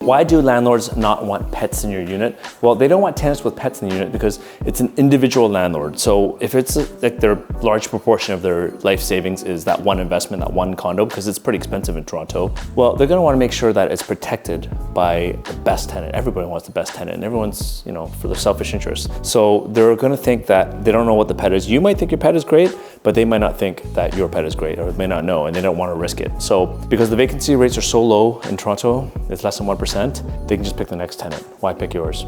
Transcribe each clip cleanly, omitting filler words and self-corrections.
Why do landlords not want pets in your unit? Well, they don't want tenants with pets in the unit because it's an individual landlord. So if it's like their large proportion of their life savings is that one investment, that one condo, because it's pretty expensive in Toronto, well, they're gonna wanna make sure that it's protected by the best tenant. Everybody wants the best tenant and everyone's, for their selfish interests. So they're gonna think that they don't know what the pet is. You might think your pet is great, but they might not think that your pet is great, or they may not know, and they don't wanna risk it. So because the vacancy rates are so low in Toronto, it's less than 1%, they can just pick the next tenant. Why pick yours?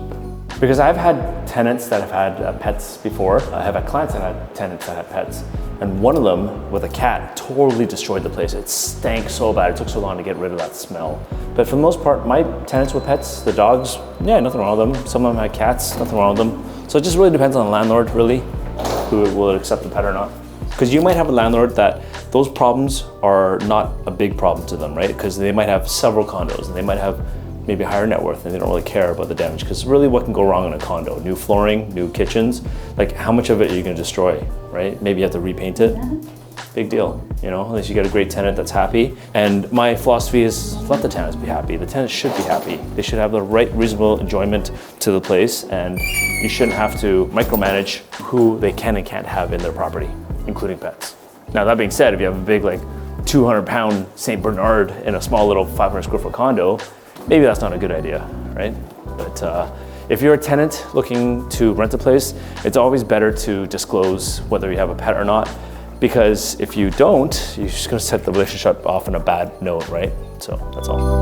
Because I've had tenants that have had pets before. I have had clients that had tenants that had pets. And one of them with a cat totally destroyed the place. It stank so bad. It took so long to get rid of that smell. But for the most part, my tenants with pets, the dogs, yeah, nothing wrong with them. Some of them had cats, nothing wrong with them. So it just really depends on the landlord, really, who will accept the pet or not. Because you might have a landlord that those problems are not a big problem to them, right? Because they might have several condos and they might have maybe higher net worth and they don't really care about the damage. Because really what can go wrong in a condo? New flooring, new kitchens, like how much of it are you gonna destroy, right? Maybe you have to repaint it. Big deal, unless you get a great tenant that's happy. And my philosophy is let the tenants be happy. The tenants should be happy. They should have the right reasonable enjoyment to the place, and you shouldn't have to micromanage who they can and can't have in their property, including pets. Now that being said, if you have a big 200-pound St. Bernard in a small little 500 square foot condo, maybe that's not a good idea, right? But if you're a tenant looking to rent a place, it's always better to disclose whether you have a pet or not, because if you don't, you're just gonna set the relationship off on a bad note, right? So that's all.